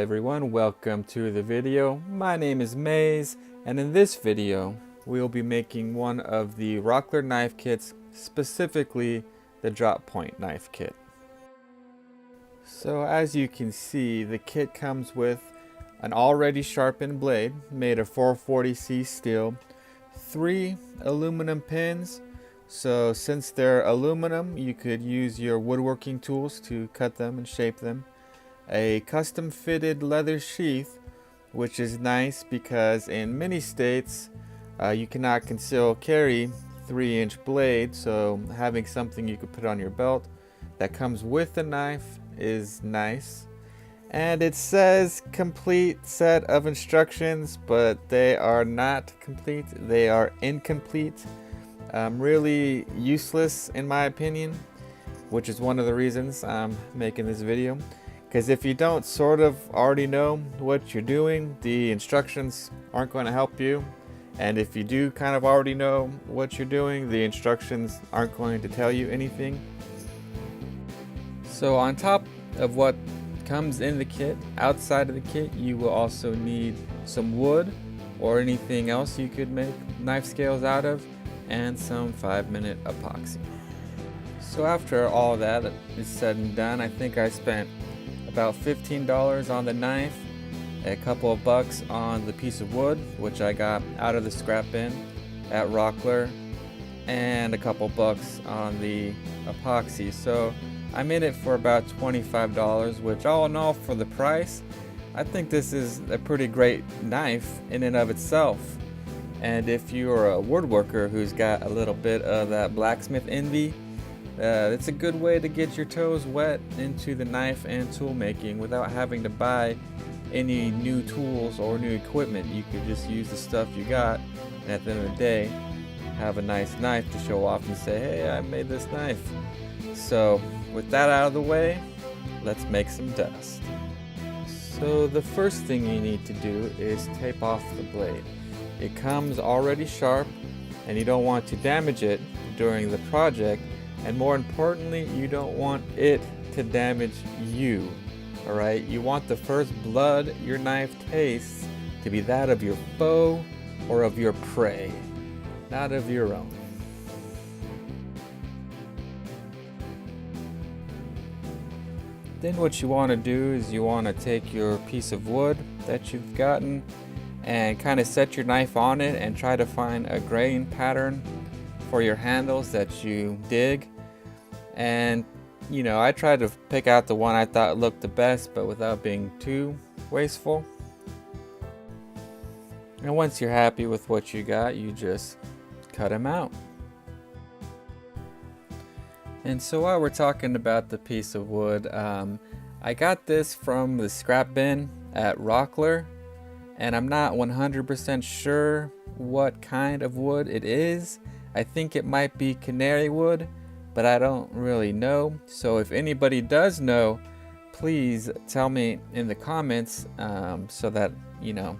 everyone, welcome to the video. My name is Maze, and in this video we'll be making one of the Rockler knife kits, specifically the drop point knife kit. So as you can see, the kit comes with an already sharpened blade made of 440C steel, 3 aluminum pins. So since they're aluminum, you could use your woodworking tools to cut them and shape them. A custom fitted leather sheath, which is nice because in many states you cannot conceal carry 3-inch blade, so having something you could put on your belt that comes with the knife is nice. And it says complete set of instructions, but they are not complete, they are incomplete. Really useless in my opinion, which is one of the reasons I'm making this video. Because if you don't sort of already know what you're doing, the instructions aren't going to help you. And if you do kind of already know what you're doing, the instructions aren't going to tell you anything. So on top of what comes in the kit, outside of the kit, you will also need some wood or anything else you could make knife scales out of, and some 5-minute epoxy. So after all that is said and done, I think I spent about $15 on the knife, a couple of bucks on the piece of wood, which I got out of the scrap bin at Rockler, and a couple bucks on the epoxy. So I'm in it for about $25, which all in all, for the price, I think this is a pretty great knife in and of itself. And if you're a woodworker who's got a little bit of that blacksmith envy, it's a good way to get your toes wet into the knife and tool making without having to buy any new tools or new equipment. You could just use the stuff you got, and at the end of the day have a nice knife to show off and say, hey, I made this knife. So with that out of the way, let's make some dust. So the first thing you need to do is tape off the blade. It comes already sharp, and you don't want to damage it during the project, and more importantly, you don't want it to damage you. Alright, you want the first blood your knife tastes to be that of your foe or of your prey, not of your own. Then what you want to do is you want to take your piece of wood that you've gotten and kind of set your knife on it and try to find a grain pattern for your handles that you dig. And you know, I tried to pick out the one I thought looked the best, but without being too wasteful. And once you're happy with what you got, you just cut them out. And so while we're talking about the piece of wood, I got this from the scrap bin at Rockler, and I'm not 100% sure what kind of wood it is. I think it might be canary wood, but I don't really know. So if anybody does know, please tell me in the comments so that, you know,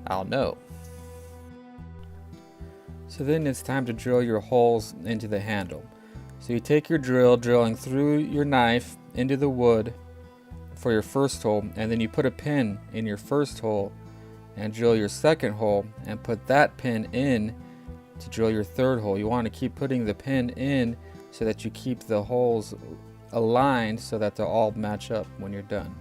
I'll know. So then it's time to drill your holes into the handle. So you take your drill, drilling through your knife into the wood for your first hole, and then you put a pin in your first hole and drill your second hole and put that pin in to drill your third hole. You want to keep putting the pin in so that you keep the holes aligned so that they'll all match up when you're done.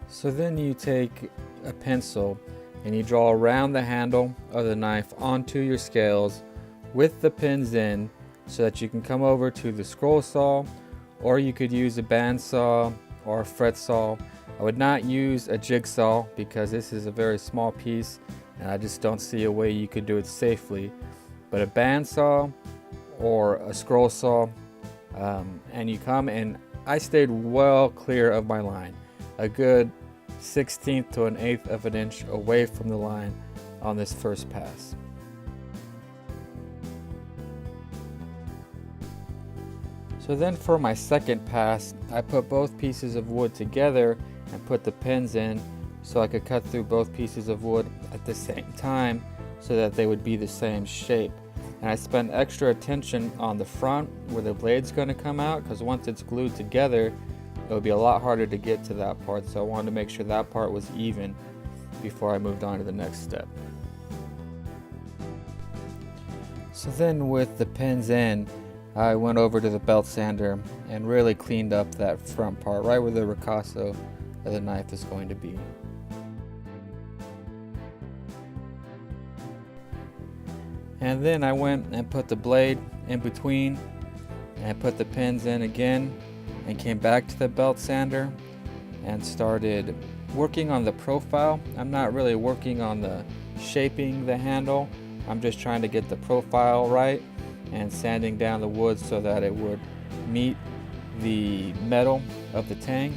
So then you take a pencil and you draw around the handle of the knife onto your scales with the pins in so that you can come over to the scroll saw, or you could use a bandsaw or a fret saw. I would not use a jigsaw because this is a very small piece and I just don't see a way you could do it safely. But a bandsaw or a scroll saw, and you come, and I stayed well clear of my line, a good 1/16 to 1/8 of an inch away from the line on this first pass. So then for my second pass, I put both pieces of wood together and put the pins in so I could cut through both pieces of wood at the same time so that they would be the same shape. And I spent extra attention on the front where the blade's going to come out, because once it's glued together, it would be a lot harder to get to that part. So I wanted to make sure that part was even before I moved on to the next step. So then with the pins in, I went over to the belt sander and really cleaned up that front part, right where the ricasso of the knife is going to be. And then I went and put the blade in between and put the pins in again, and came back to the belt sander and started working on the profile. I'm not really working on the shaping the handle. I'm just trying to get the profile right and sanding down the wood so that it would meet the metal of the tang.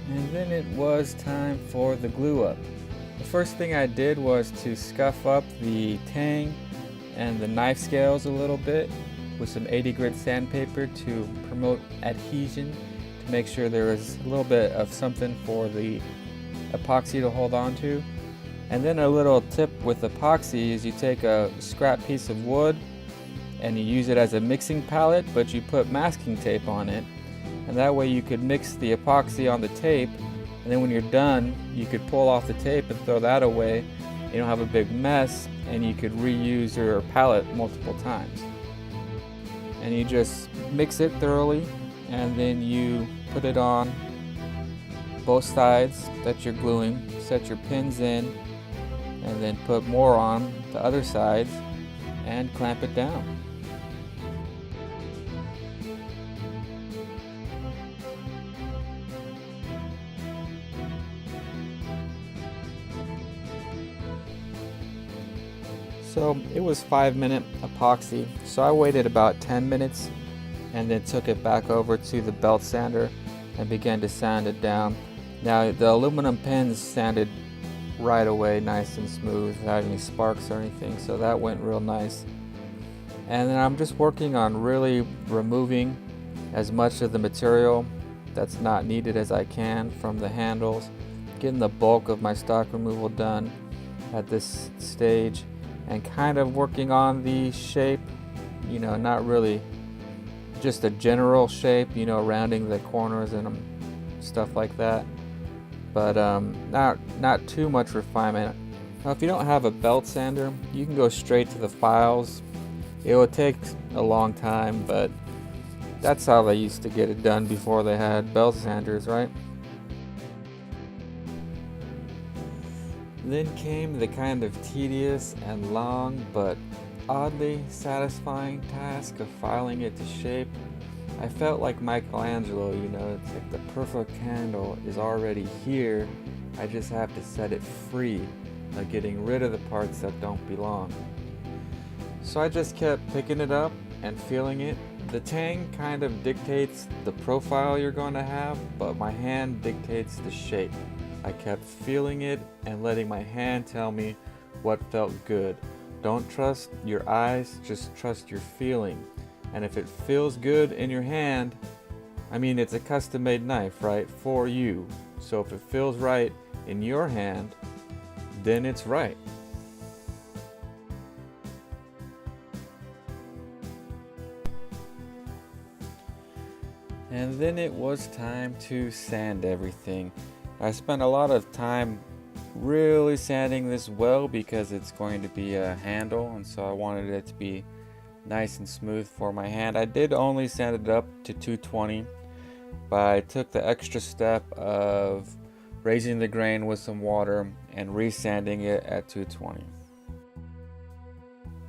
And then it was time for the glue up. The first thing I did was to scuff up the tang and the knife scales a little bit with some 80 grit sandpaper to promote adhesion, to make sure there was a little bit of something for the epoxy to hold on to. And then a little tip with epoxy is you take a scrap piece of wood and you use it as a mixing palette, but you put masking tape on it, and that way you could mix the epoxy on the tape, and then when you're done you could pull off the tape and throw that away. You don't have a big mess, and you could reuse your palette multiple times. And you just mix it thoroughly, and then you put it on both sides that you're gluing, set your pins in, and then put more on the other sides and clamp it down. So it was 5-minute epoxy, so I waited about 10 minutes and then took it back over to the belt sander and began to sand it down. Now the aluminum pins sanded right away, nice and smooth, without any sparks or anything, so that went real nice. And then I'm just working on really removing as much of the material that's not needed as I can from the handles, getting the bulk of my stock removal done at this stage, and kind of working on the shape, not really just a general shape, rounding the corners and stuff like that, but not too much refinement. Now, if you don't have a belt sander, you can go straight to the files. It would take a long time, but that's how they used to get it done before they had belt sanders, right? Then came the kind of tedious and long but oddly satisfying task of filing it to shape. I felt like Michelangelo, it's like the perfect candle is already here. I just have to set it free, like getting rid of the parts that don't belong. So I just kept picking it up and feeling it. The tang kind of dictates the profile you're going to have, but my hand dictates the shape. I kept feeling it and letting my hand tell me what felt good. Don't trust your eyes, just trust your feeling. And if it feels good in your hand, it's a custom made knife, right, for you. So if it feels right in your hand, then it's right. And then it was time to sand everything. I spent a lot of time really sanding this well because it's going to be a handle, and so I wanted it to be nice and smooth for my hand. I did only sand it up to 220, but I took the extra step of raising the grain with some water and resanding it at 220.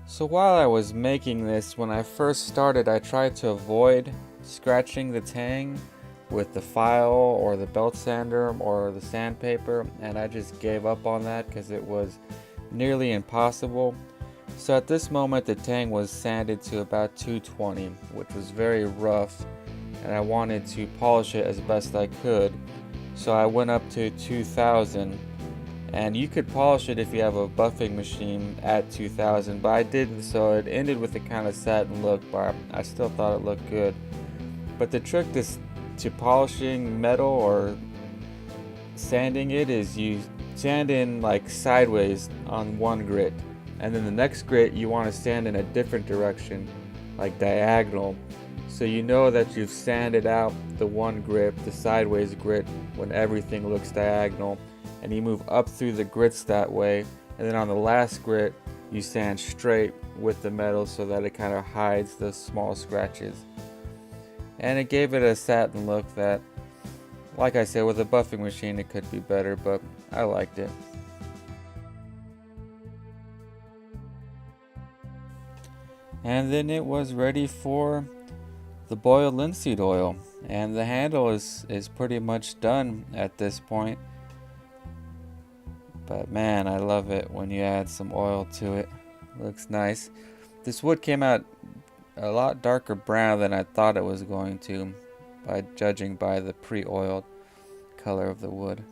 So while I was making this, when I first started, I tried to avoid scratching the tang with the file or the belt sander or the sandpaper, and I just gave up on that because it was nearly impossible. So at this moment the tang was sanded to about 220, which was very rough, and I wanted to polish it as best I could, so I went up to 2000. And you could polish it if you have a buffing machine at 2000, but I didn't, so it ended with a kind of satin look, but I still thought it looked good. But the trick to polishing metal or sanding it is you sand in like sideways on one grit, and then the next grit you want to sand in a different direction, like diagonal, so you know that you've sanded out the one grit, the sideways grit, when everything looks diagonal, and you move up through the grits that way, and then on the last grit you sand straight with the metal so that it kind of hides the small scratches. And it gave it a satin look that, like I said, with a buffing machine it could be better, but I liked it. And then it was ready for the boiled linseed oil, and the handle is pretty much done at this point. But man, I love it when you add some oil to it. Looks nice. This wood came out a lot darker brown than I thought it was going to, by judging by the pre-oiled color of the wood.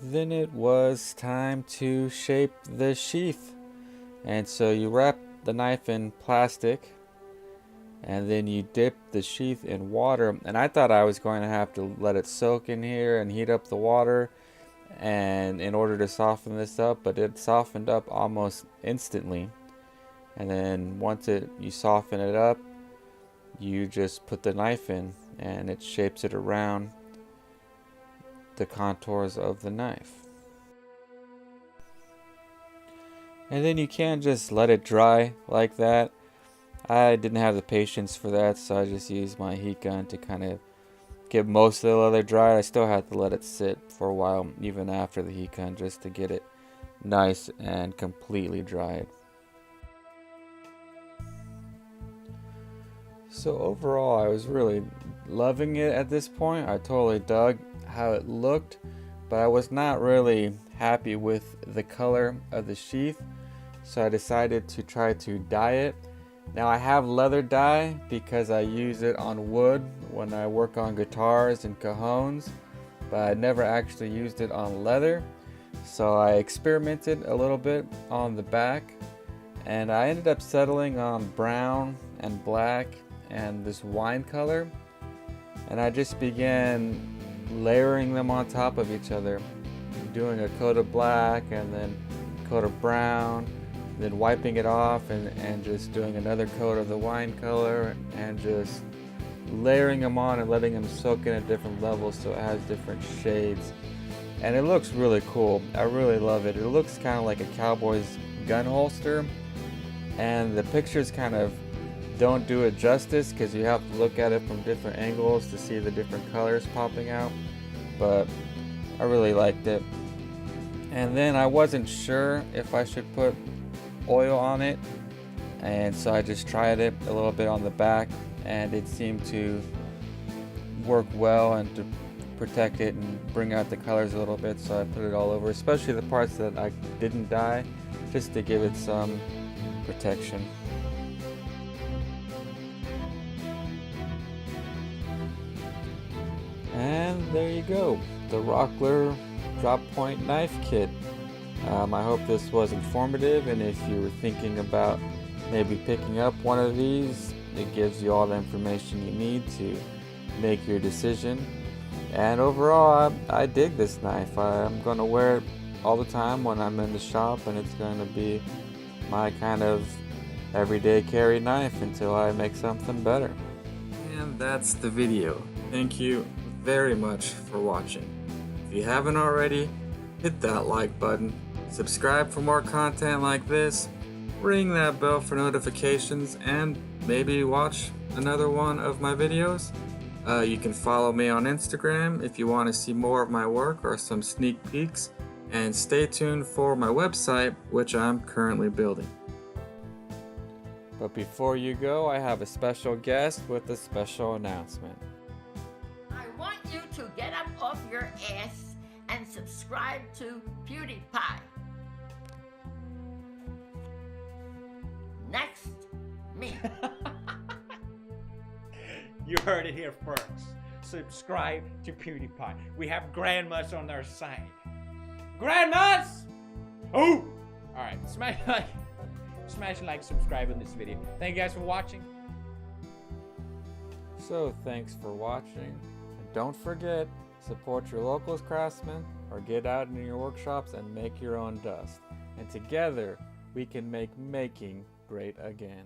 Then it was time to shape the sheath, and so you wrap the knife in plastic, and then you dip the sheath in water. And I thought I was going to have to let it soak in here and heat up the water, and in order to soften this up, but it softened up almost instantly. And then once you soften it up, you just put the knife in and it shapes it around the contours of the knife. And then you can't just let it dry like that. I didn't have the patience for that, so I just used my heat gun to kind of get most of the leather dry. I still had to let it sit for a while, even after the heat gun, just to get it nice and completely dried. So overall, I was really loving it at this point. I totally dug how it looked, but I was not really happy with the color of the sheath, so I decided to try to dye it. Now I have leather dye because I use it on wood when I work on guitars and cajones, but I never actually used it on leather. So I experimented a little bit on the back, and I ended up settling on brown and black and this wine color, and I just began layering them on top of each other, doing a coat of black and then a coat of brown, then wiping it off and just doing another coat of the wine color, and just layering them on and letting them soak in at different levels so it has different shades. And it looks really cool. I really love it. It looks kind of like a cowboy's gun holster, and the pictures kind of don't do it justice because you have to look at it from different angles to see the different colors popping out, but I really liked it. And then I wasn't sure if I should put oil on it, and so I just tried it a little bit on the back, and it seemed to work well and to protect it and bring out the colors a little bit, so I put it all over, especially the parts that I didn't dye, just to give it some protection. And there you go, the Rockler drop point knife kit. I hope this was informative, and if you were thinking about maybe picking up one of these, it gives you all the information you need to make your decision. And overall, I dig this knife. I'm going to wear it all the time when I'm in the shop, and it's going to be my kind of everyday carry knife until I make something better. And that's the video. Thank you very much for watching. If you haven't already, hit that like button, subscribe for more content like this, ring that bell for notifications, and maybe watch another one of my videos. You can follow me on Instagram if you want to see more of my work or some sneak peeks, and stay tuned for my website, which I'm currently building. But before you go, I have a special guest with a special announcement. I want you to get up off your ass and subscribe to PewDiePie. Next, me. You heard it here first. Subscribe to PewDiePie. We have grandmas on our side. Grandmas! Oh! Alright, smash like, subscribe on this video. Thank you guys for watching. So thanks for watching, and don't forget, support your local craftsmen or get out in your workshops and make your own dust. And together we can make making great again.